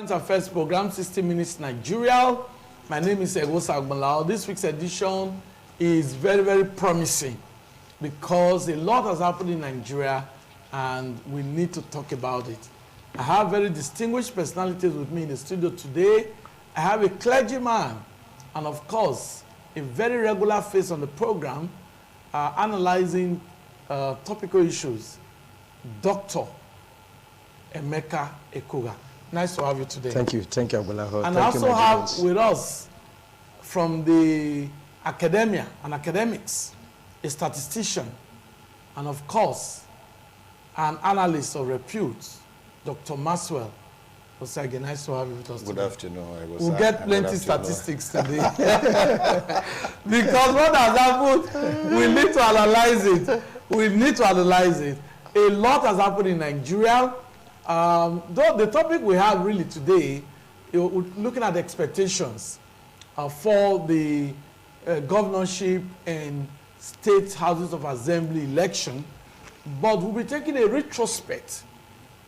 Current Affairs Program, 60 Minutes Nigeria. My name is Egosa Agbanlao. This week's edition is very, very promising because a lot has happened in Nigeria and we need to talk about it. I have very distinguished personalities with me in the studio today. I have a clergyman and, of course, a very regular face on the program analyzing topical issues, Dr. Emeka Ekuga. Nice to have you today. Thank you, Agbanlao. And I also have with us from the academia and academics, a statistician, and of course, an analyst of repute, Dr. Maxwell. Osage, nice to have you with us today. Good afternoon. We'll get plenty statistics today. Because what has happened, we need to analyze it. We need to analyze it. A lot has happened in Nigeria. Though the topic we have really today, looking at the expectations for the governorship and state houses of assembly election, but we'll be taking a retrospect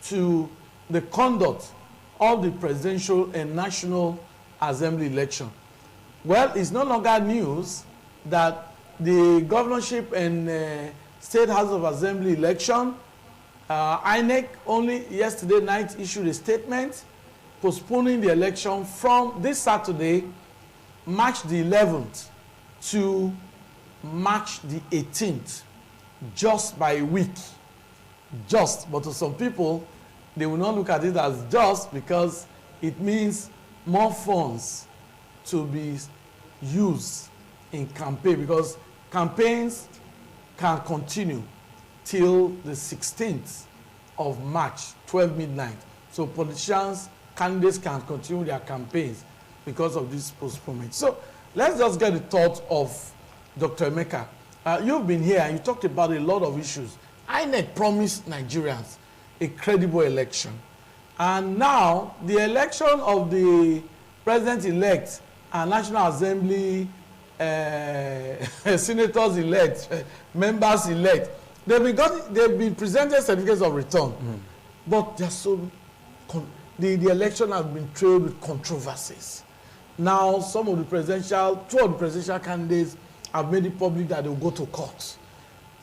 to the conduct of the presidential and national assembly election. Well, it's no longer news that the governorship and state house of assembly election, INEC only yesterday night issued a statement postponing the election from this Saturday, March the 11th, to March the 18th, just by a week. Just, but to some people, they will not look at it as just because it means more funds to be used in campaign, because campaigns can continue till the 16th of March, 12 midnight. So politicians, candidates can continue their campaigns because of this postponement. So let's just get the thought of Dr. Emeka. You've been here and you talked about a lot of issues. INEC promised Nigerians a credible election. And now the election of the president-elect and National Assembly senators-elect, members-elect, they've been presented certificates of return. But they're so the election has been trailed with controversies. Now two of the presidential candidates have made it public that they'll go to court.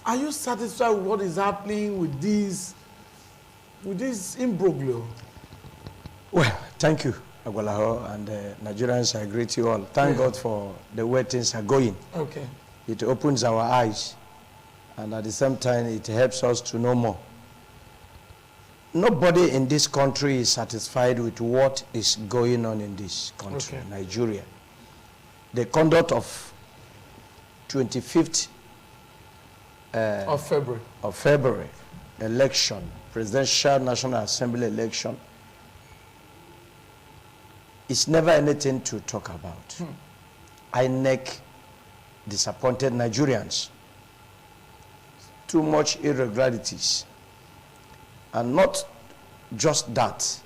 Are you satisfied with what is happening with this imbroglio? Well, thank you, Agbanlao, and Nigerians, I greet you all. Thank God for the way things are going. Okay. It opens our eyes, and at the same time, it helps us to know more. Nobody in this country is satisfied with what is going on in this country, okay. Nigeria. The conduct of 25th of February election, presidential National Assembly election, is never anything to talk about. INEC disappointed Nigerians. Too much irregularities. And not just that.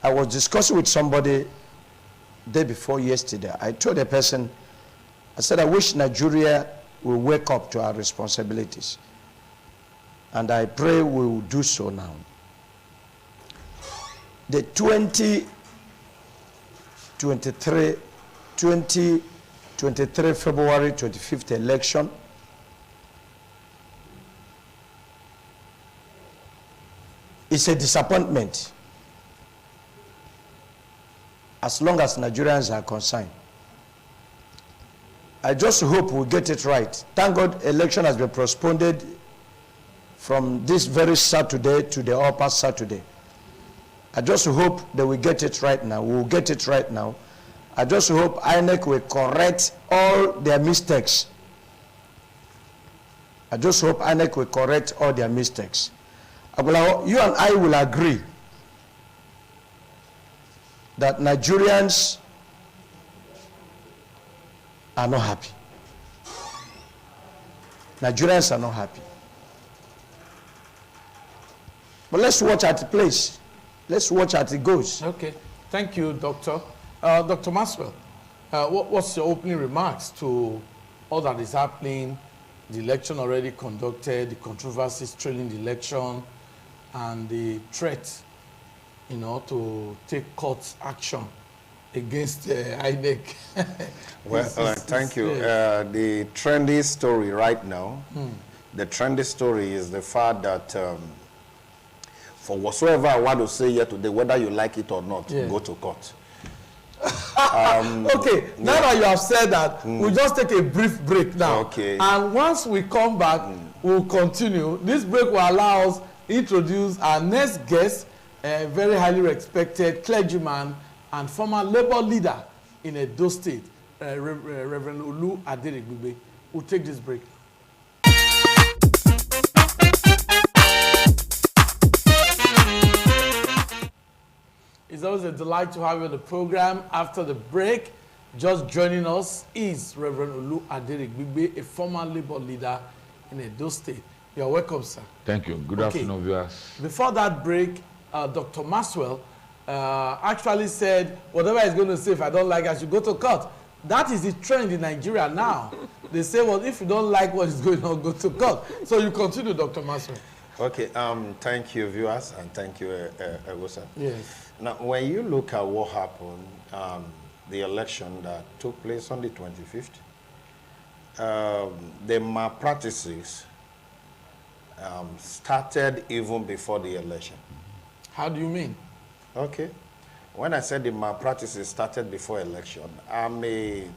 I was discussing with somebody day before yesterday. I told a person, I said, I wish Nigeria will wake up to our responsibilities. And I pray we will do so now. The 2023 February 25th election is a disappointment as long as Nigerians are concerned. I just hope we'll get it right. Thank God election has been postponed from this very Saturday to the upper Saturday. I just hope that we get it right now. We'll get it right now. I just hope INEC will correct all their mistakes. I just hope INEC will correct all their mistakes. You and I will agree that Nigerians are not happy. Nigerians are not happy. But let's watch at the place. Let's watch as it goes. Okay. Thank you, Doctor. Dr. Maxwell, what's your opening remarks to all that is happening, the election already conducted, the controversies trailing the election, and the threat you know, to take court action against INEC. Well, thank you. The trendy story right now, the trendy story is the fact that for whatsoever I want to say here today, whether you like it or not, go to court. Okay, now that you have said that, we'll just take a brief break now. Okay. And once we come back, we'll continue. This break will allow us to introduce our next guest, a very highly respected clergyman and former labor leader in Edo State, Reverend Olu Aderigbigbe. We'll take this break. It's always a delight to have you on the program. After the break, just joining us is Reverend Olu Aderigbigbe, a former labor leader in Edo State. You're welcome, sir. Thank you. Good afternoon, viewers. Before that break, Dr. Maxwell actually said, whatever he's going to say, if I don't like it, I should go to court. That is the trend in Nigeria now. They say, well, if you don't like what is going on, go to court. So you continue, Dr. Maxwell. Okay, thank you, viewers, and thank you, Egosa. Yes. Now, when you look at what happened, the election that took place on the 25th, the malpractices started even before the election. How do you mean? Okay. When I said the malpractices started before election, I'm a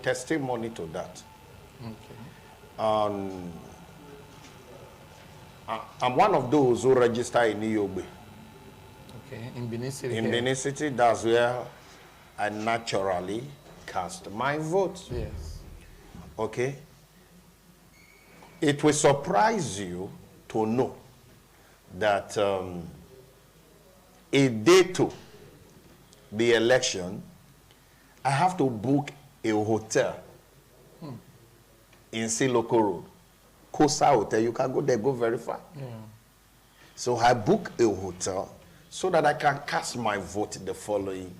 testimony to that. Okay. I'm one of those who register in Iyogbe. Okay, in Benin City. In Benin City, that's where I naturally cast my vote. Yes. Okay? It will surprise you to know that a day to the election, I have to book a hotel in Siloko Road. Kosa Hotel, you can go there, go very far. Yeah. So I book a hotel so that I can cast my vote the following.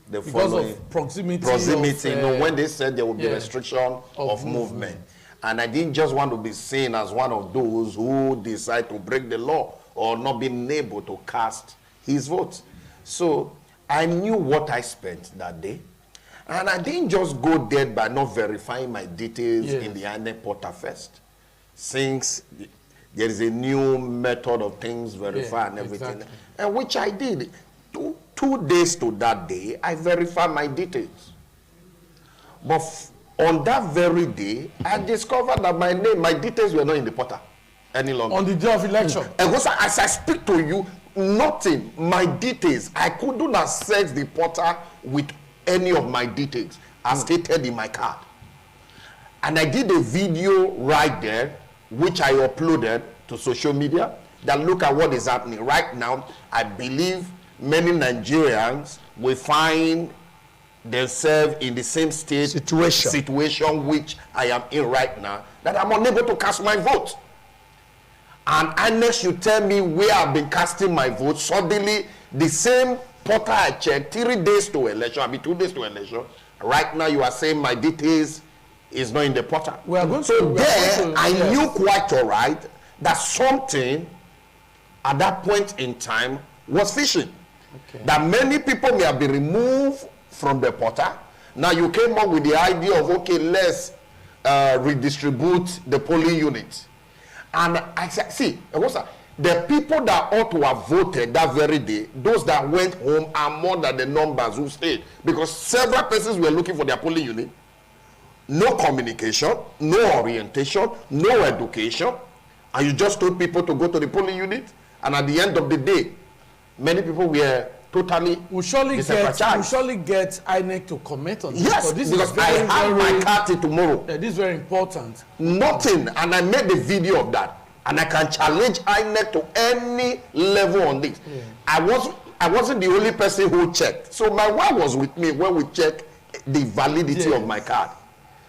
Because of proximity. Proximity, you know, when they said there would be restriction of movement. And I didn't just want to be seen as one of those who decide to break the law or not being able to cast his vote. So I knew what I spent that day. And I didn't just go there by not verifying my details in the INEC portal first. Since there is a new method of things, verify and everything. Exactly. And which I did. Two days to that day, I verified my details. But on that very day, I discovered that my details were not in the portal any longer. On the day of election? And as I speak to you, nothing, my details, I couldn't access the portal with any of my details as stated in my card. And I did a video right there, which I uploaded to social media, that look at what is happening. Right now, I believe many Nigerians will find themselves in the same situation which I am in right now, that I'm unable to cast my vote. And unless you tell me where I've been casting my vote, suddenly the same portal I checked 3 days to election, 2 days to election, right now you are saying my details is not in the portal. I knew quite all right that something at that point in time was fishing. Okay. That many people may have been removed from the portal. Now you came up with the idea of, okay, let's redistribute the polling units. And I said, see, the people that ought to have voted that very day, those that went home are more than the numbers who stayed. Because several persons were looking for their polling unit. No communication, no orientation, no education. And you just told people to go to the polling unit. And at the end of the day, many people were totally disenfranchised. We surely get INEC to comment on this. Yes, because I have my card till tomorrow. This is very important. Nothing. And I made the video of that. And I can challenge INEC to any level on this. Yeah. I wasn't the only person who checked. So my wife was with me when we checked the validity of my card.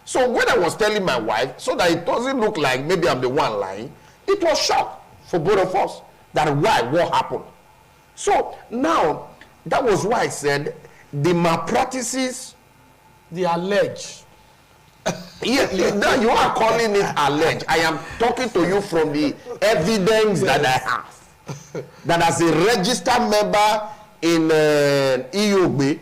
So when I was telling my wife, so that it doesn't look like maybe I'm the one lying, it was shock for both of us that what happened. So now, that was why I said the malpractices. The alleged. Now you are calling it alleged. I am talking to you from the evidence that I have. that as a registered member in EOB,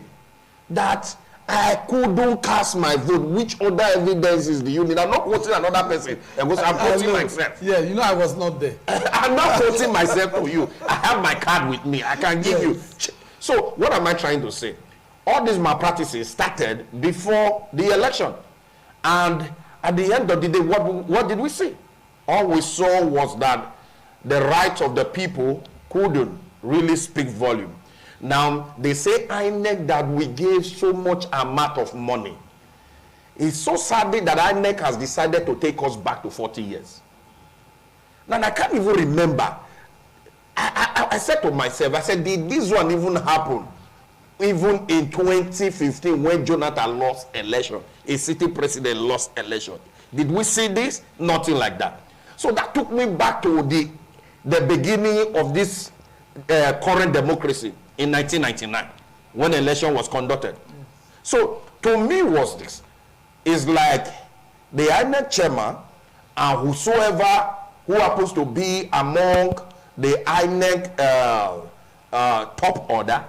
that I couldn't cast my vote. Which other evidences do you need? I'm not quoting another person because I'm quoting myself. Yeah, you know I was not there. I'm not quoting myself to you. I have my card with me. I can give you. So what am I trying to say? All these malpractices started before the election. And at the end of the day, what did we see? All we saw was that the rights of the people couldn't really speak volume. Now, they say INEC that we gave so much amount of money. It's so sad that INEC has decided to take us back to 40 years. Now, I can't even remember. I said to myself, I said, did this one even happen? Even in 2015, when Jonathan lost election, a city president lost election. Did we see this? Nothing like that. So that took me back to the beginning of this current democracy in 1999, when election was conducted. Yes. So to me was this, is like the INEC chairman and whosoever who happens to be among the INEC top order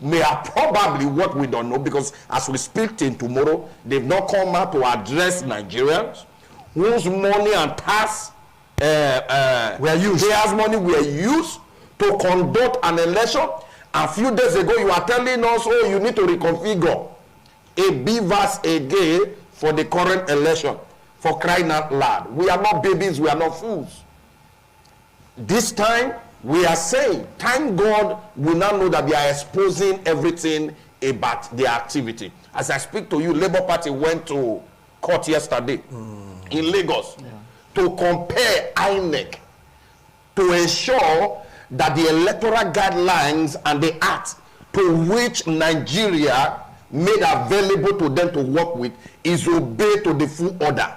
may have probably, what we don't know, because as we speak till tomorrow, they've not come out to address Nigerians whose money and tax were used. Their money were used to conduct an election. A few days ago, you are telling us, oh, you need to reconfigure a BVAS again for the current election, for crying out loud. We are not babies, we are not fools. This time, we are saying, thank God, we now know that they are exposing everything about their activity. As I speak to you, Labour Party went to court yesterday in Lagos to compare INEC to ensure that the electoral guidelines and the act to which Nigeria made available to them to work with is obeyed to the full order.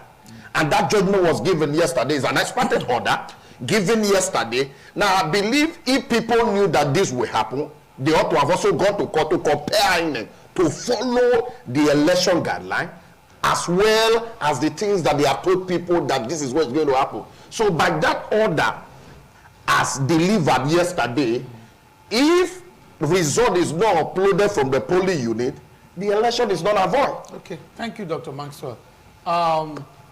And that judgment was given yesterday. It's an expected order given yesterday. Now, I believe if people knew that this will happen, they ought to have also gone to court to compare INEC to follow the election guideline, as well as the things that they have told people that this is what's going to happen. So by that order, as delivered yesterday, if result is not uploaded from the polling unit, the election is not avoided. Okay, thank you, Dr. Maxwell.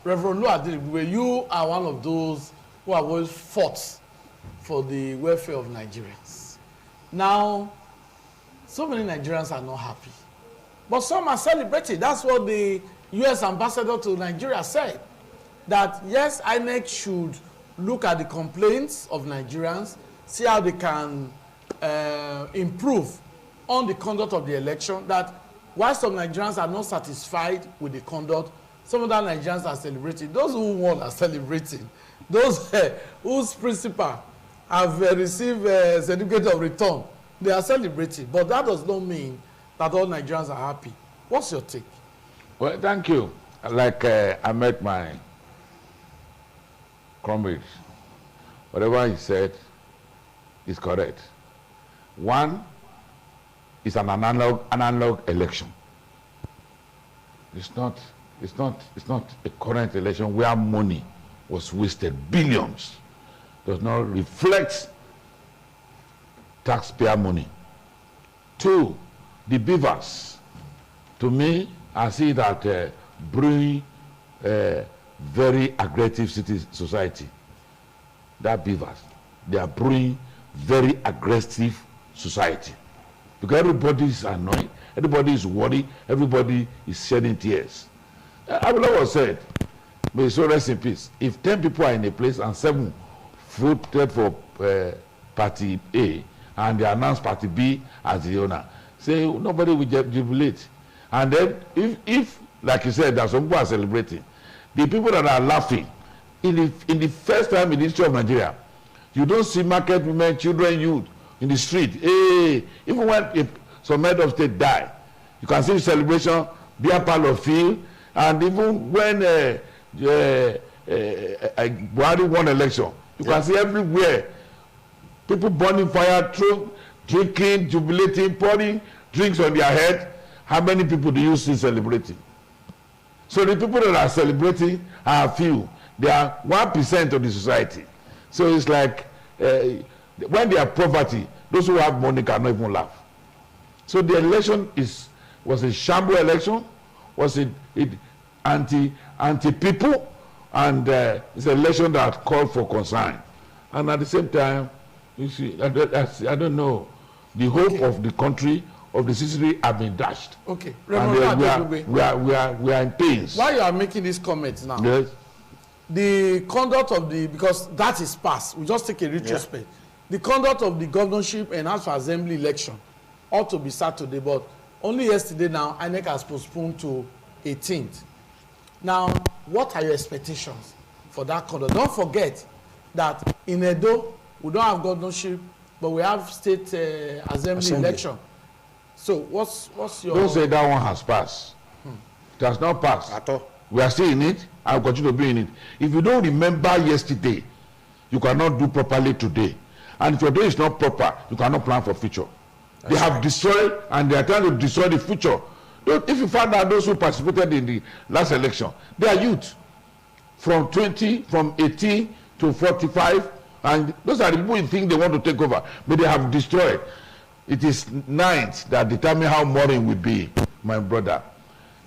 Reverend Luadiri, you are one of those who have always fought for the welfare of Nigerians. Now, so many Nigerians are not happy, but some are celebrating. That's what the U.S. ambassador to Nigeria said, that yes, INEC should look at the complaints of Nigerians, see how they can improve on the conduct of the election, that while some Nigerians are not satisfied with the conduct, some other Nigerians are celebrating. Those who won are celebrating. Those whose principal have received a certificate of return, they are celebrating. But that does not mean that all Nigerians are happy. What's your take? Well, thank you. Like I met my comrades. Whatever he said is correct. One is an analog election. It's not a current election where money was wasted, billions. Does not reflect taxpayer money. Two, the beavers. To me, I see that brewing very aggressive society. That beavers, they are brewing very aggressive society. Because everybody is annoyed, everybody is worried, everybody is shedding tears. Abdullah said, may so rest in peace, if 10 people are in a place and 7 voted for party A and they announce party B as the owner, say nobody will jubilate. And then if like you said, that some people are celebrating, the people that are laughing, in the first time in the history of Nigeria, you don't see market women, children, youth in the street. Hey, even when some head of state die, you can see celebration, beer parlor field, and even when Buhari won election, you can see everywhere people burning fire, drinking, jubilating, pouring drinks on their head. How many people do you see celebrating? So the people that are celebrating are few. They are 1% of the society. So it's like when they are poverty, those who have money cannot even laugh. So the election was a shamble election, was it anti people, and it's an election that called for concern. And at the same time, you see, I don't know, the hope of the country, of the citizenry have been dashed. Okay, and we are in pains. Why you are making these comments now? Yes. The conduct of because that is past. We just take a retrospect. Yeah. The conduct of the governorship and House of Assembly election ought to be start today, but only yesterday now, INEC has postponed to 18th. Now, what are your expectations for that conduct? Don't forget that in Edo, we don't have governorship, but we have state assembly election. So, what's your... Don't say that one has passed. It has not passed. At all. We are still in it. I will continue to be in it. If you don't remember yesterday, you cannot do properly today. And if your day is not proper, you cannot plan for future. They have destroyed, and they are trying to destroy the future. If you find out those who participated in the last election, they are youth from 18 to 45, and those are the people you think they want to take over, but they have destroyed. It is night that determine how morning will be, my brother.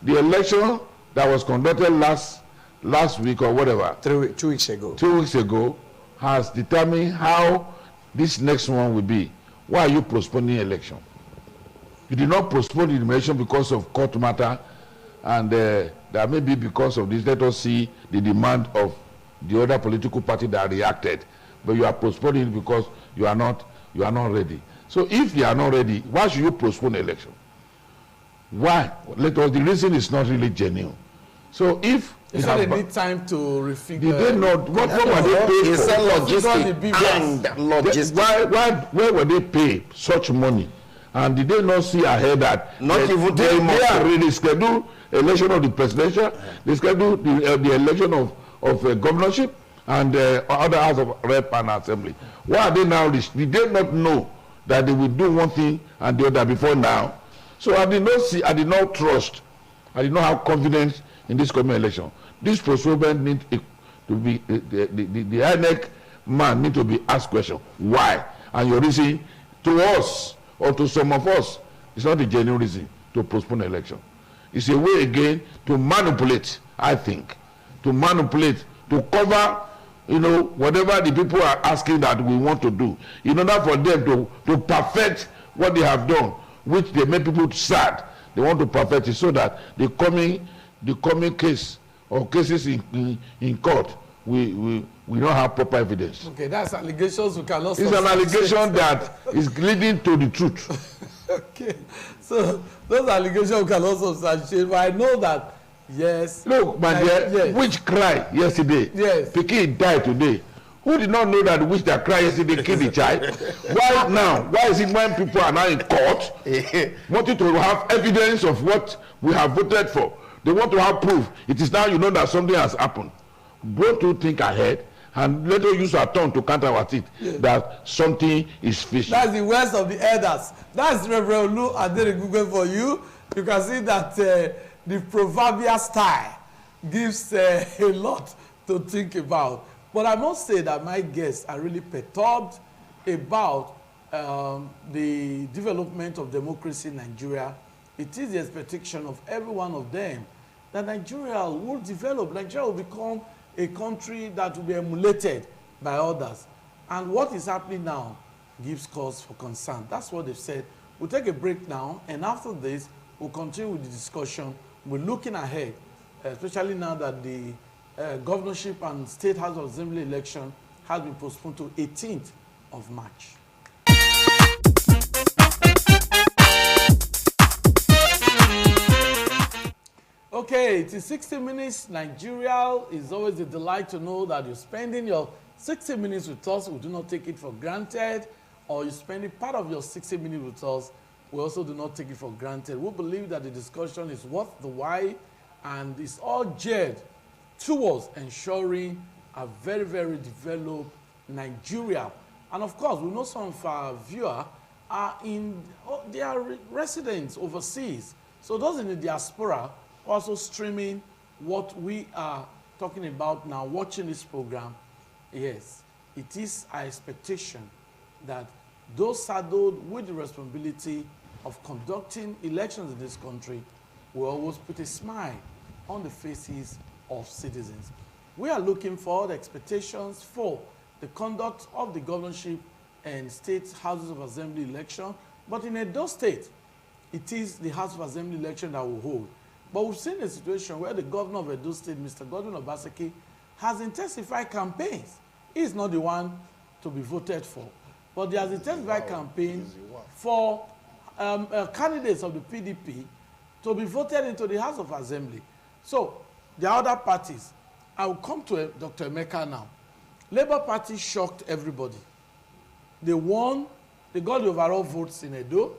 The election that was conducted last week or whatever, 2 weeks ago. 2 weeks ago, has determined how this next one will be. Why are you postponing election? You did not postpone the election because of court matter, and that may be because of this. Let us see the demand of the other political party that reacted. But you are postponing it because you are not ready. So if you are not ready, why should you postpone election? Why? The reason is not really genuine. So if you said they need time to refigure. Did they not? What were they paid for? Logistics. Why were they paid such money? And did they not see ahead that they are really scheduled election of the presidential, they scheduled the election of governorship and other house of rep and assembly? Why are they now? Did they not know that they will do one thing and the other before now? So I did not trust, I did not have confidence in this coming election. This postponement need to be the INEC man need to be asked question why, and your reason to us or to some of us is not a genuine reason to postpone election. It's a way again to manipulate, I think, to cover, whatever the people are asking that we want to do, in order for them to perfect what they have done, which they make people sad. They want to perfect it so that the coming case or cases in court, we don't have proper evidence. Okay, that's allegations we cannot. It's an allegation that is leading to the truth. Okay, so those allegations we cannot substantiate, but I know that, yes. Look, my dear, yes. Witch cry yesterday. Yes. Pikin died today. Who did not know that the witch that cried yesterday killed the child? Why now? Why is it when people are now in court wanting to have evidence of what we have voted for? They want to have proof. It is now you know that something has happened. Don't you think ahead and let us use our tongue to counter our teeth that something is fishy. That's the words of the elders. That's Reverend Lu Adereguge for you. You can see that the proverbial style gives a lot to think about. But I must say that my guests are really perturbed about the development of democracy in Nigeria. It is the expectation of every one of them that Nigeria will develop. Nigeria will become a country that will be emulated by others. And what is happening now gives cause for concern. That's what they've said. We'll take a break now, and after this, we'll continue with the discussion. We're looking ahead, especially now that the governorship and state house of assembly election has been postponed to 18th of March. Okay, it is 60 minutes. Nigeria is always a delight to know that you're spending your 60 minutes with us. We do not take it for granted. Or you're spending part of your 60 minutes with us. We also do not take it for granted. We believe that the discussion is worth the while, and it's all geared towards ensuring a very, very developed Nigeria. And of course, we know some of our viewers are they are residents overseas. So those in the diaspora also streaming what we are talking about now, watching this program. Yes, it is our expectation that those saddled with the responsibility of conducting elections in this country will always put a smile on the faces of citizens. We are looking for the expectations for the conduct of the governorship and state houses of assembly election, but in Edo State, it is the House of Assembly election that will hold. But we've seen a situation where the governor of Edo State, Mr. Godwin Obaseki, has intensified campaigns. He's not the one to be voted for, but he has intensified campaign for candidates of the PDP to be voted into the House of Assembly. So the other parties, I will come to Dr. Emeka now. Labour Party shocked everybody. They won, they got the overall votes in Edo,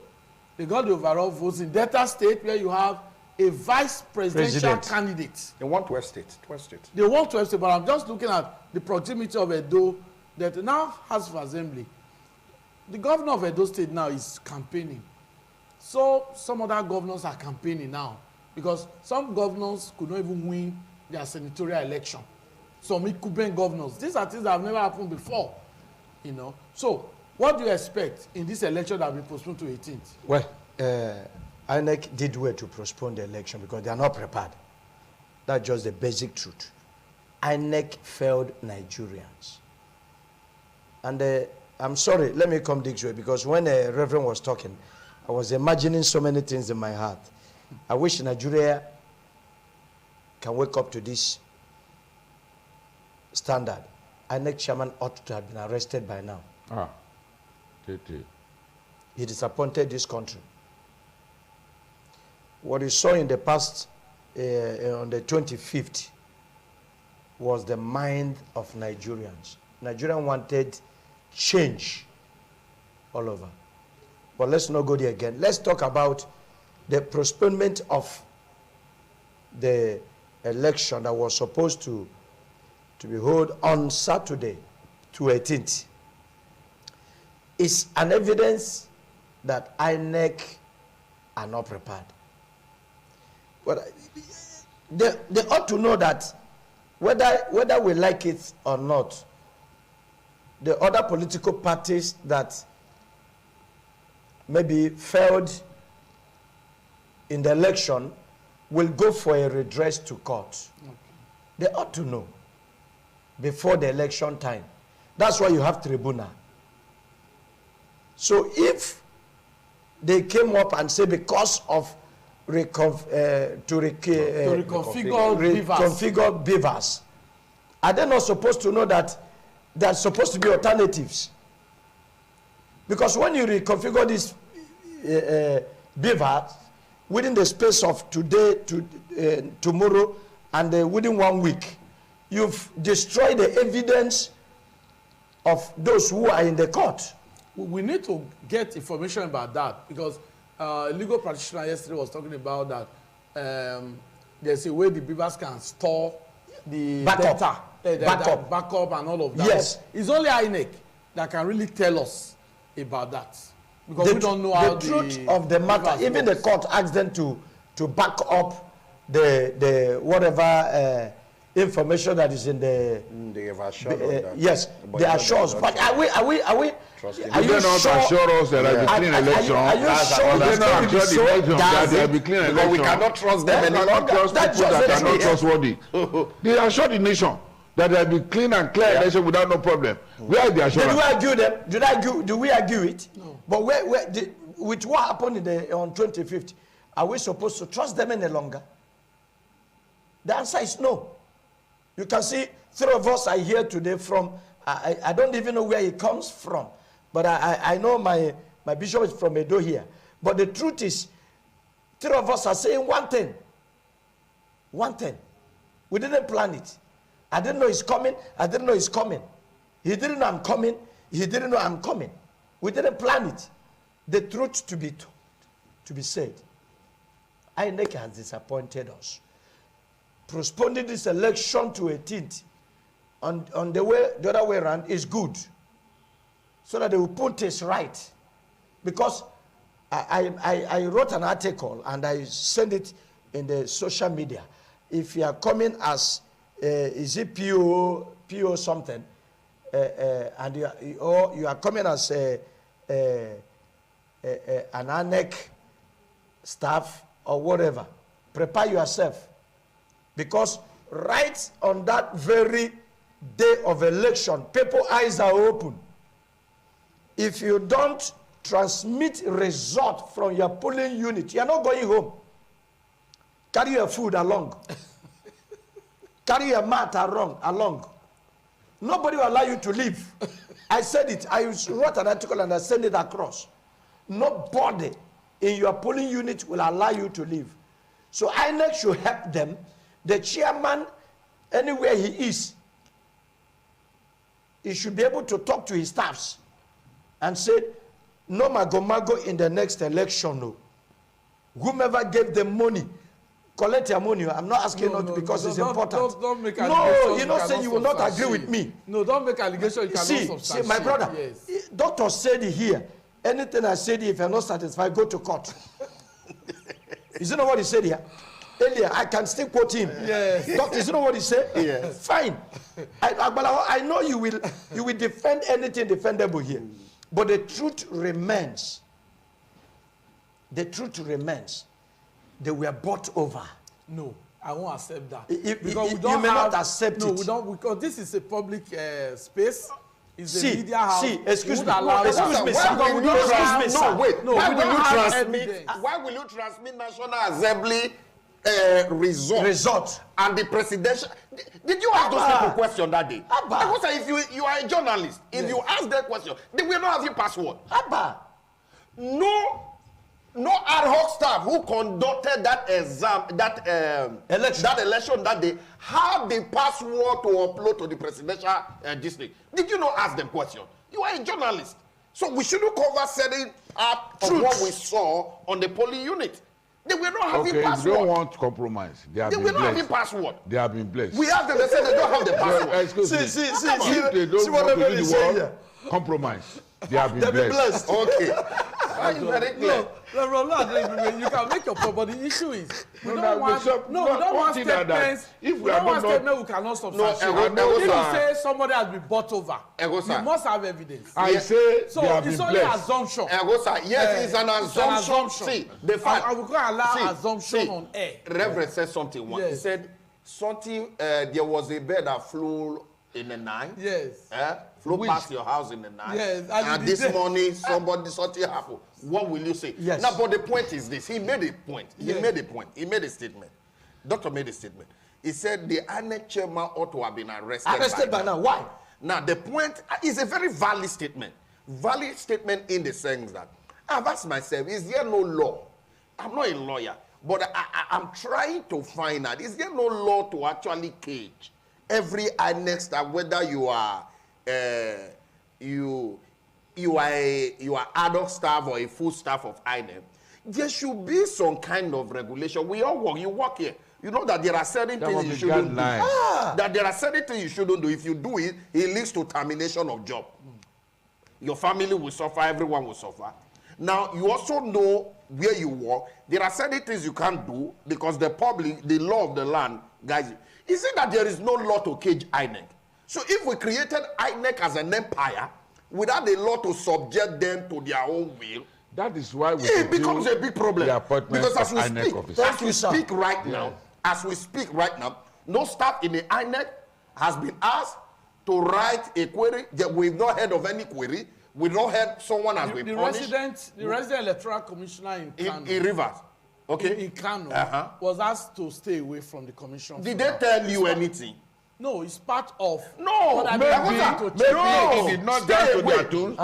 they got the overall votes in Delta State, where you have a vice presidential candidate. They want West State. They want West State, but I'm just looking at the proximity of Edo that now has for assembly. The governor of Edo State now is campaigning. So some other governors are campaigning now because some governors could not even win their senatorial election. Some incumbent governors. These are things that have never happened before, you know. So what do you expect in this election that will be postponed to 18th? Well, INEC did well to postpone the election because they are not prepared. That's just the basic truth. INEC failed Nigerians. And I'm sorry, let me come this way, because when a reverend was talking, I was imagining so many things in my heart. I wish Nigeria can wake up to this standard. INEC chairman ought to have been arrested by now. He disappointed this country. What you saw in the past, on the 25th, was the mind of Nigerians. Nigerians wanted change all over. But let's not go there again. Let's talk about the postponement of the election that was supposed to be held on Saturday to 18th. It's an evidence that INEC are not prepared. But they ought to know that whether we like it or not, the other political parties that maybe failed in the election will go for a redress to court. Okay. They ought to know before the election time. That's why you have tribunal. So if they came up and say because of reconfigure beavers, are they not supposed to know that there are supposed to be alternatives? Because when you reconfigure these beavers within the space of today to tomorrow and within 1 week, you've destroyed the evidence of those who are in the court. We need to get information about that, because a legal practitioner yesterday was talking about that there's a way the beavers can store the data, backup and all of that. Yes. It's only INEC that can really tell us about that, because we don't know how the truth of the matter. Even the court asked them to back up the whatever information that is in the. They have assured us that. Yes, they assure us. But are we? Are you not assure us that there will be clean election? Are you sure they not assure the election that there will be clean election? We cannot trust them any longer. Trust people that are not trustworthy. They assure the nation that there will be clean and clear election without no problem. Where is the assurance? Did we argue them? Do we argue it? No. But with what happened on 25th, are we supposed to trust them any longer? The answer is no. You can see 3 of us are here today from, I don't even know where he comes from, but I know my bishop is from Edo here. But the truth is, 3 of us are saying one thing. One thing. We didn't plan it. I didn't know he's coming. I didn't know he's coming. He didn't know I'm coming. He didn't know I'm coming. We didn't plan it. The truth to be told, to be said, INEC has disappointed us. Postponing this election to 18th on the other way around is good, so that they will put this right. Because I wrote an article and I sent it in the social media. If you are coming as is it PO something, and you are coming as an ANEC staff or whatever, prepare yourself, because right on that very day of election, people's eyes are open. If you don't transmit result from your polling unit, you are not going home. Carry your food along. Carry your mat along. Nobody will allow you to leave. I said it. I wrote an article and I sent it across. Nobody in your polling unit will allow you to leave. So INEC should help them. The chairman, anywhere he is, he should be able to talk to his staffs and say, no mago in the next election. No. Whomever gave them money, collect your money. I'm not asking because it's important. Don't make no, you know, say you will not agree with me. No, don't make allegation you cannot substantiate. See, my brother, yes. Doctor said it here. Anything I said, if you're not satisfied, go to court. Is it not what he said here? Earlier, I can still quote him. Yes. Doctor, is it not what he said? Yes. Fine. But I know you will defend anything defendable here. But the truth remains. The truth remains. They were bought over. No, I won't accept that. Because we don't you may not accept it. No, we don't, because this is a public space. It's a media house. Excuse me. Why will you transmit National Assembly result and the presidential? Did you ask those people question that day? I say, if you are a journalist, if you ask that question, they will not have your password. No ad hoc staff who conducted that exam, that election that day, have the password to upload to the presidential district. Did you not ask them question? You are a journalist. So we shouldn't cover certain part of what we saw on the polling unit. They will not have the password. They don't want compromise. They will not have the password. They have been blessed. We asked them, they said they don't have the password. Excuse me. If they don't want to do the work, compromise. They have been blessed. Okay. Very clear. No, you can make your point, but the issue is we don't want statements. If we are not, we cannot substantiate. If you say somebody has been bought over, you must have evidence. I say so. It's only assumption. Yes, it's an assumption. See, the fact I will go allow assumption on air. Reverend said something once. He said something. There was a bird that flew in the night. Yes. Flew past your house in the night. Yes. And this morning, something happened. What will you say? Yes. Now, but the point is this. He made a point. He made a point. He made a statement. Doctor made a statement. He said the ANEC chairman ought to have been arrested by now. Why? Now, the point is a very valid statement. Valid statement in the sense that I've asked myself, is there no law? I'm not a lawyer, but I'm trying to find out, is there no law to actually cage every ANEC staff, whether you are you are adult staff or a full staff of INEC? There should be some kind of regulation. We all work. You work here. You know that there are certain things you shouldn't do. That there are certain things you shouldn't do. If you do it, it leads to termination of job. Your family will suffer. Everyone will suffer. Now, you also know where you work. There are certain things you can't do because the public, the law of the land, guys. Is it that there is no law to cage INEC? So if we created INEC as an empire without a law to subject them to their own will, that is why it becomes a big problem. Because as we speak right now, no staff in the INEC has been asked to write a query. We've not heard of any query. We've not heard someone has been punished. The resident electoral commissioner in Rivers, in Kano, was asked to stay away from the commission. Did they tell you anything? No, it's part of. No, maybe it did not dance to their tunes.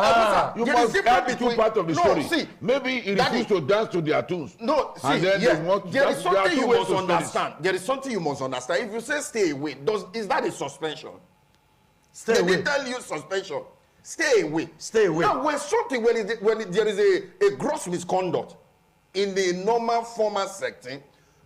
You must add the two parts of the story. See, maybe it refused to dance to their tunes. No, see, there is something you must understand. There is something you must understand. If you say stay away, is that a suspension? Stay away. They tell you suspension. Stay away. Stay away. Now, when there is a gross misconduct in the normal formal setting,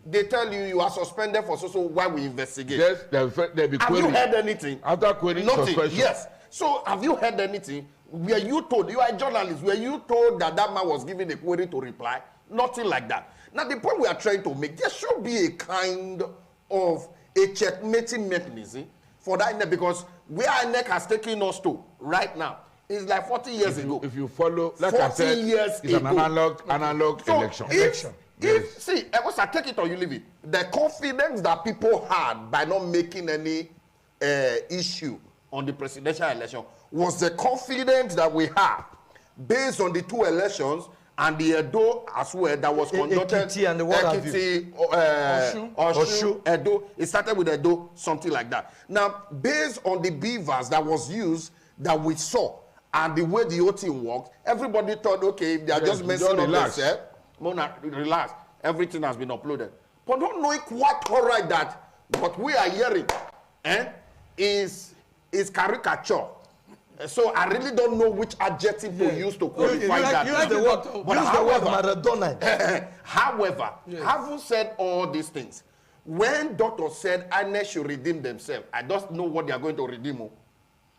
they tell you are suspended for so while we investigate. Yes, they'll be querying. Have you heard anything? After querying, suspension. Yes. So have you heard anything? Were you told, you are a journalist, were you told that that man was given a query to reply? Nothing like that. Now the point we are trying to make, there should be a kind of a checkmating mechanism for that, because where INEC has taken us to right now is like 40 years ago. If you follow, like I said, years it's an analog so election. See, I take it or you leave it. The confidence that people had by not making any issue on the presidential election was the confidence that we had based on the 2 elections and the Edo as well that was conducted. Ekiti and the what have you. Oshu, Edo. It started with Edo, something like that. Now, based on the beavers that was used, that we saw, and the way the OT worked, everybody thought, okay, if they are just messing up themselves, Mona, relax. Everything has been uploaded. But don't know quite all right that what we are hearing is caricature. So I really don't know which adjective to use to qualify that. Use the word Maradona. However, having said all these things, when doctors said INEC should redeem themselves, I don't know what they are going to redeem.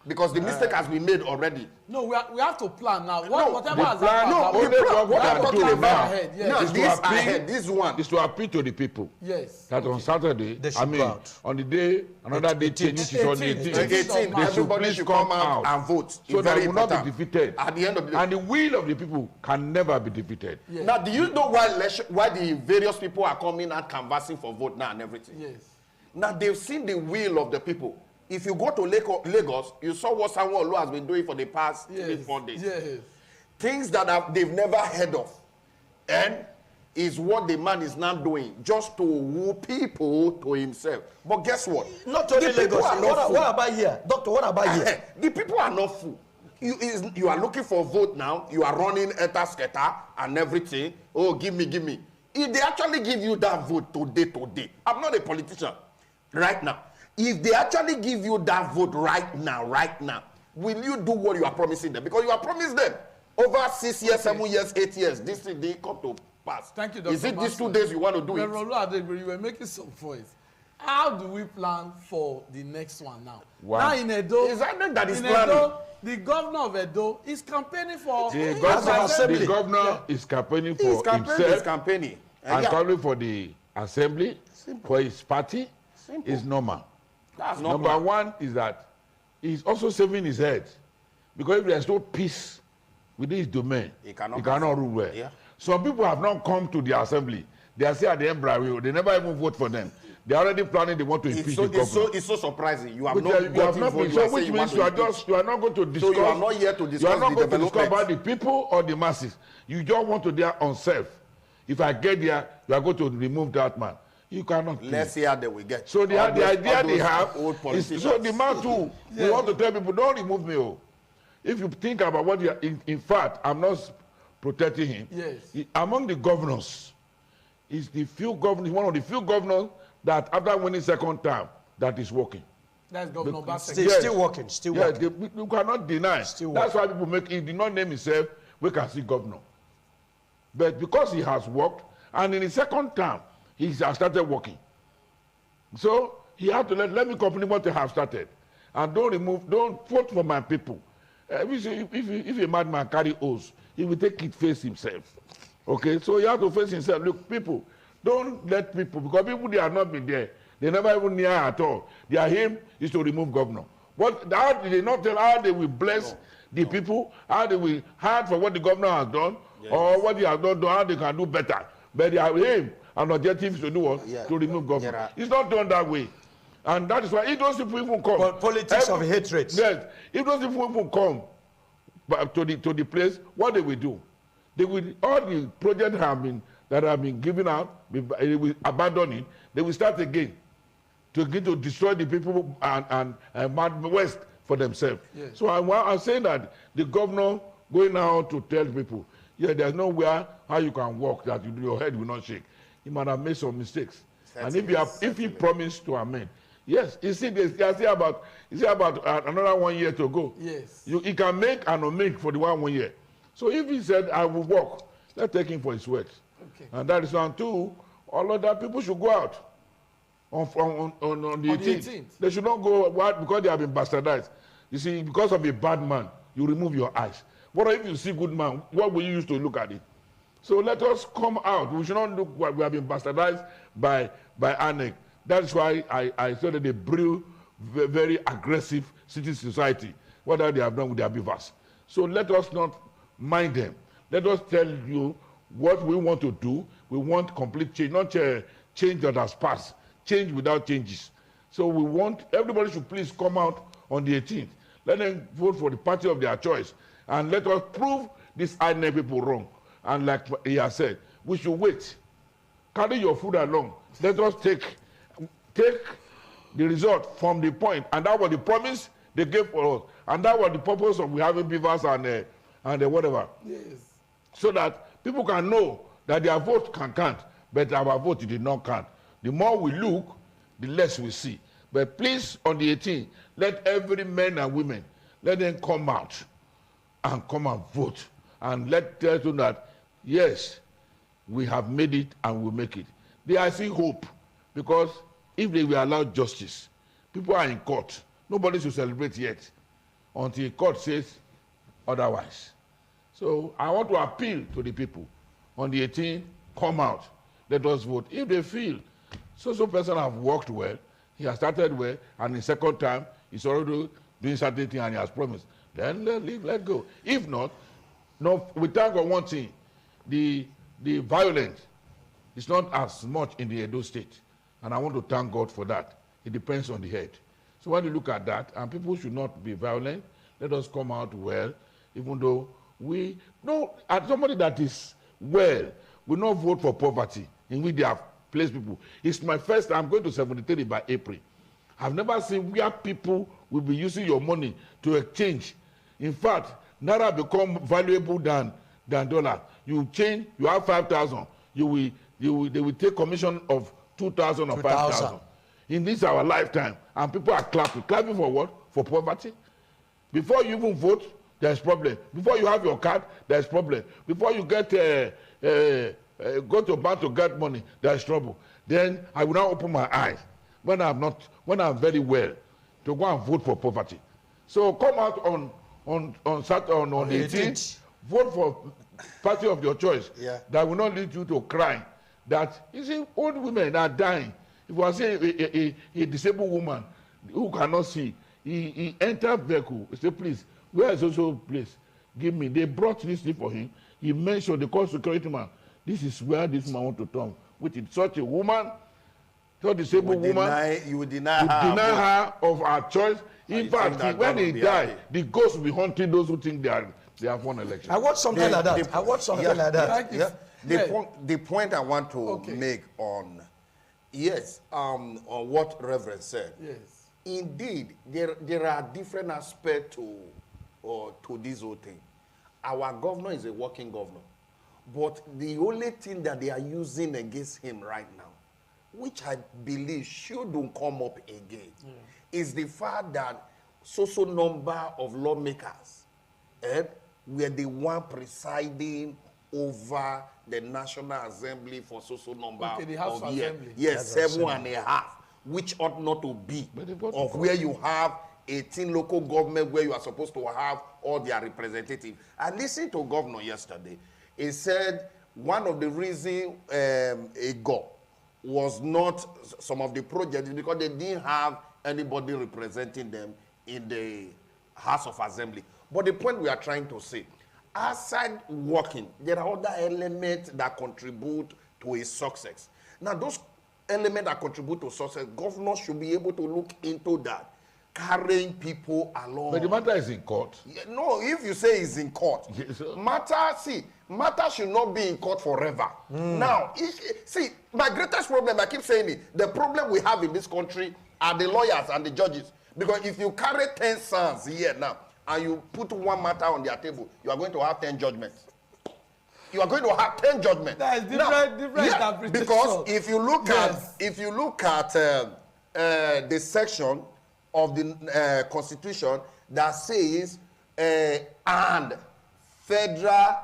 Because the mistake has been made already. No, we have to plan now. Whatever has happened. What I'm talking about This one is to appeal to the people. Yes. That on Saturday, on the day, another day, which is on the 18th, everybody should come out and vote. So that we will not be defeated. At the end of the day. And the will of the people can never be defeated. Yes. Now, do you know why the various people are coming and canvassing for vote now and everything? Yes. Now, they've seen the will of the people. If you go to Lagos, you saw what Sanwo-Olu has been doing for the past 3-4 days. Yes. Things that they've never heard of. And is what the man is now doing, just to woo people to himself. But guess what? Not only Lagos. What about here? Doctor, what about here? The people are not fool. You are looking for vote now. You are running eta and everything. Oh, give me. If they actually give you that vote today, I'm not a politician right now. If they actually give you that vote right now, will you do what you are promising them? Because you are promised them over 6 years, 7 years, 8 years. This thing they come to pass. Thank you, Dr. Is it these 2 days you want to do it? You were making some voice. How do we plan for the next one now? Wow. Now in Edo, is that is planning? Edo, the governor of Edo is campaigning for the governor is campaigning for himself. He's campaigning. And calling for the assembly. Simple. For his party. Simple. Is normal. That's Number one is that he's also saving his head. Because if there's no peace within his domain, he cannot rule well. Yeah. Some people have not come to the assembly. They are still at the embryo. They never even vote for them. They are already planning they want to impeach the governor. It's so surprising. You have which not been. So which means you are not going to discuss. So you are not here to discuss. You are not going to discuss about the people or the masses. You just want to their own self. If I get there, you are going to remove that man. You cannot. Let's see how they will get. So the idea they have is so the man too. We want to tell people, don't remove me. Oh. If you think about what you are, in fact, I'm not protecting him. Yes. Among the governors, he's one of the few governors that after winning second term, that is working. That's Governor Bassett. Still working. You cannot deny. That's why people he did not name himself, we can see governor. But because he has worked, and in his second term, he has started working. So he had to let me continue what they have started. And don't vote for my people. If a madman carry oaths, he will take it face himself. Okay, so you have to face himself. Look, people, don't let people, because people they have not been there. They never even near at all. Their aim is to remove governor. How did they not tell how they will bless the people, how they will hard for what the governor has done, or what he has not done, how they can do better. But their aim and objective is to do what? To remove governor. It's not done that way. And that is why if those people even come. But politics of hatred. Yes. If those people even come to the place, what they will do? They will, all the projects that have been given out, they will abandon it. They will start again to destroy the people and West for themselves. Yes. So I'm saying that the governor going out to tell people, there's nowhere how you can walk that your head will not shake. He might have made some mistakes. And if he promised to amend, yes, you see, about another 1 year to go. Yes. He can make and omit for the 1 year. So if he said, I will walk, let's take him for his words. Okay. And that is one, too. All other people should go out on the 18th. They should not go out because they have been bastardized. You see, because of a bad man, you remove your eyes. What if you see good man? What will you use to look at it? So let us come out. We should not look what we have been bastardized by ANEC. That's why I said that they brew very aggressive city society, whatever they have done with their beavers. So let us not mind them. Let us tell you what we want to do. We want complete change, not change that has passed, change without changes. So we want, everybody should please come out on the 18th. Let them vote for the party of their choice. And let us prove these INEC people wrong. And like he has said, we should wait. Carry your food along. Let us take the result from the point. And that was the promise they gave for us. And that was the purpose of we having beavers and whatever. Yes. So that people can know that their vote can count, but our vote did not count. The more we look, the less we see. But please, on the 18th, let every man and women, let them come out and come and vote. And let tell them that, yes, we have made it and we'll make it. They are seeing hope, because if they will allow justice, people are in court. Nobody should celebrate yet until court says otherwise. So I want to appeal to the people. On the 18th, come out. Let us vote. If they feel so person have worked well, he has started well, and the second time he's already doing certain things and he has promised, then let go. If not, no, we thank God one thing, the violence is not as much in the Edo state, and I want to thank God for that. It depends on the head. So when you look at that, and people should not be violent, let us come out well, even though we know, as somebody that is well will not vote for poverty in which they have placed people. It's my first time. I'm going to 73 by April. I've never seen where people will be using your money to exchange. In fact, Naira become valuable than dollar. You change, you have 5,000. They will take commission of 2,000 or 5,000. In this our lifetime, and people are clapping. Clapping for what? For poverty. Before you even vote, there's problem. Before you have your card, there's problem. Before you get go to bank to get money, there's trouble. Then I will now open my eyes when I'm very well to go and vote for poverty. So come out on Saturday, on the 18th, vote for party of your choice. Yeah. That will not lead you to crying. That you see, old women are dying. If I say a disabled woman who cannot see, he entered vehicle. He said, please, where is also place? Give me. They brought this thing for him. He mentioned, they called security man. This is where this man want to turn. Which is such a woman, such a disabled woman. You would deny her of her choice. In fact, when he died, the ghost will be haunting those who think they have won election. I watched something like that. I watched something like that. The point I want to make on, on what Reverend said. Yes. Indeed, there are different aspects to this whole thing. Our governor is a working governor. But the only thing that they are using against him right now, which I believe shouldn't come up again, is the fact that so number of lawmakers were the one presiding over the National Assembly for so number the House of years. Assembly. Yes, 7.5, which ought not to be of where you have 18 local government where you are supposed to have all their representatives. I listened to Governor yesterday. He said one of the reasons ago was not some of the projects because they didn't have anybody representing them in the House of Assembly. But the point we are trying to say, aside working, there are other elements that contribute to his success. Now, those elements that contribute to success, governors should be able to look into that, carrying people along. But the matter is in court. No, if you say it's in court, Yes, matter should not be in court forever. Now, see, my greatest problem, I keep saying it, the problem we have in this country are the lawyers and the judges. Because if you carry 10 sons here now, and you put one matter on their table, you are going to have 10 judgments. You are going to have 10 judgments. That is different interpretation. Because if you look at the section of the Constitution that says and federal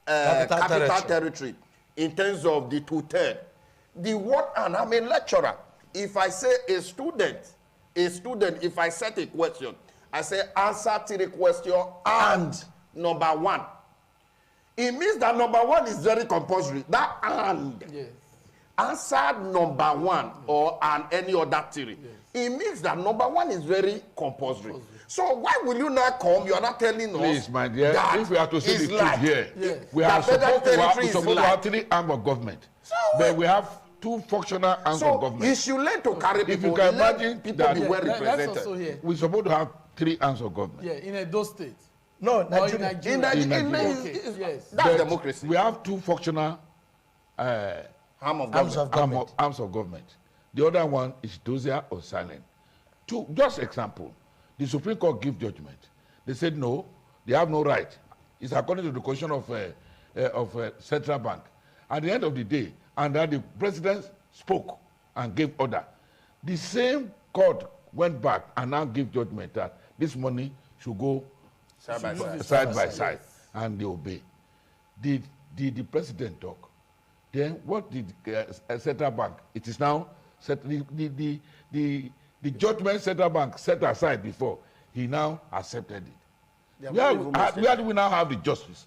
capital territory in terms of the 2/3. The word and, I'm a lecturer. If I say a student, if I set a question, I say answer to the question and number 1. It means that number 1 is very compulsory. That and. Yes. answered number one or any other theory, it means that number one is very compulsory. So why will you not come? You are not telling us. Please, my dear, that if we have to say the truth like, here, we are supposed to have 3 arms of government. So but we have 2 functional arms of government. You should learn to carry people. If you can imagine people be well represented. We're supposed to have 3 arms of government. Yeah, in Edo State. No, Nigeria. In Nigeria. Okay. Yes. That's democracy. We have 2 functional arms of government. Arms of government. The other one is docile or silent. Just example, the Supreme Court give judgment. They said no, they have no right. It's according to the constitution of central bank. At the end of the day, and then the president spoke and gave order. The same court went back and now gave judgment that this money should go side by side, and they obey. Did the president talk? Then what did central bank? It is now set, the judgment central bank set aside before. He now accepted it. Where do we now have the justice?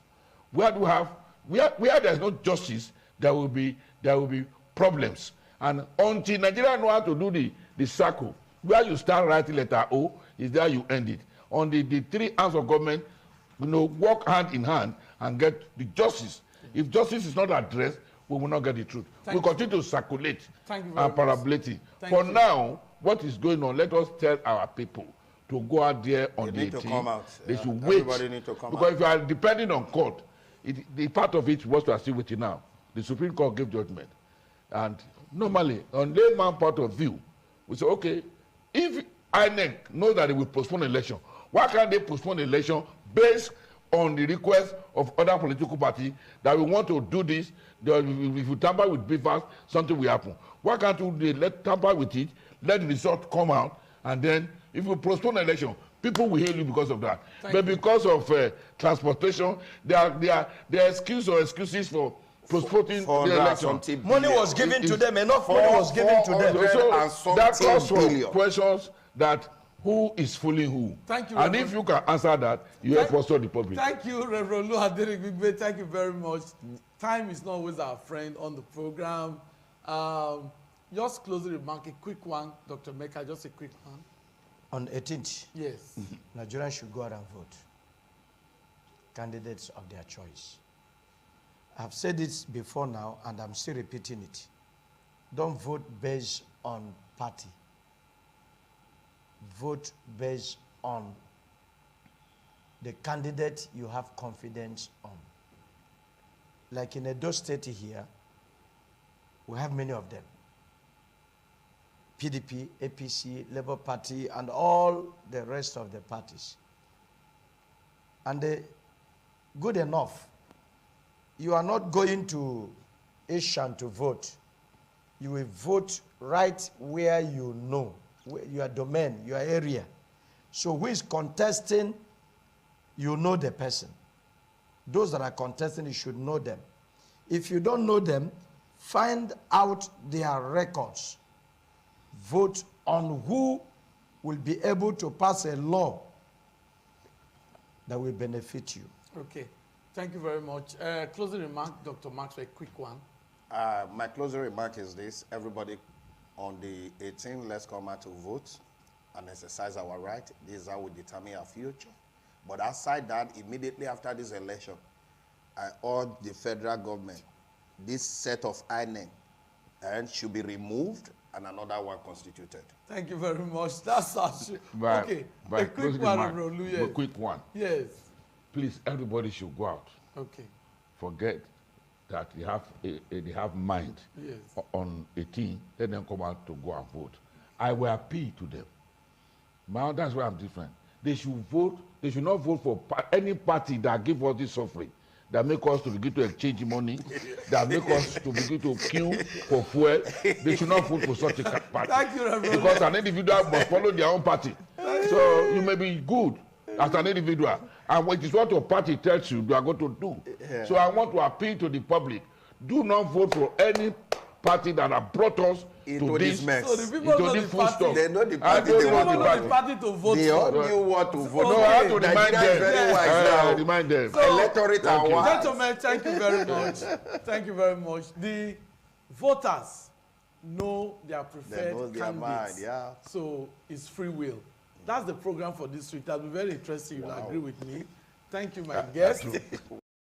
Where do we have where there is no justice, there will be problems. And until Nigeria know how to do the circle, where you start writing letter O is there you end it. On the 3 arms of government, work hand in hand and get the justice. If justice is not addressed, we will not get the truth. We continue to circulate and parabolate. For now, what is going on, let us tell our people to go out there on the 18th. They should wait. Everybody need to come because out. if you are depending on court, the part of it was we are still waiting now. The Supreme Court gave judgment. And normally, on layman point of view, we say, okay, if INEC knows that they will postpone election, why can't they postpone election based on the request of other political parties that we want to do this? If you tamper with beavers, something will happen. Why can't they tamper with it, let the result come out, and then if you postpone election, people will hail you because of that. But because of transportation, there are excuses for postponing the election. Money was given to them, enough money was given to them. So that calls for questions that who is fooling who? Thank you. And if you can answer that, you help us to the public. Thank you, Reverend Oluwaderin. Thank you very much. Time is not always our friend on the program. Just closing remark, a quick one, Dr. Meka, just a quick one. On 18th, yes, Nigerians should go out and vote. Candidates of their choice. I've said it before now, and I'm still repeating it. Don't vote based on party. Vote based on the candidate you have confidence on. Like in Edo State here, we have many of them. PDP, APC, Labour Party, and all the rest of the parties. And good enough. You are not going to Asian to vote. You will vote right where you know, your domain, your area. So who is contesting, you know the person. Those that are contesting, you should know them. If you don't know them, find out their records. Vote on who will be able to pass a law that will benefit you. Okay. Thank you very much. Closing remark, Dr. Maxwell, a quick one. My closing remark is this. Everybody on the 18th, let's come out to vote and exercise our right. This is how we determine our future. But outside that, immediately after this election, I urge the federal government, this set of INEC should be removed and another one constituted. Thank you very much. That's our okay. A quick one, yes. A quick one. Yes. Please, everybody should go out. Okay. Forget that they have mind. Yes. On 18, let them come out to go and vote. I will appeal to them. Now that's why I'm different. They should vote. They should not vote for any party that give us this suffering, that make us to begin to exchange money, that make us to begin to queue for fuel. They should not vote for such a party. Thank you, Reverend. Because an individual must follow their own party. So you may be good as an individual, and it is what your party tells you are going to do. Yeah. So I want to appeal to the public: do not vote for any party that have brought us into this mess. So the people know the party. They know the party. They want the party to vote. They all knew what to vote. No, I have to remind them. Very wise remind them. So, electorate and gentlemen, thank you very much. Thank you very much. The voters know their They preferred know their candidates. mind, yeah. So it's free will. That's the program for this week. That'll be very interesting. You'll Wow. agree with me. Thank you, my guest.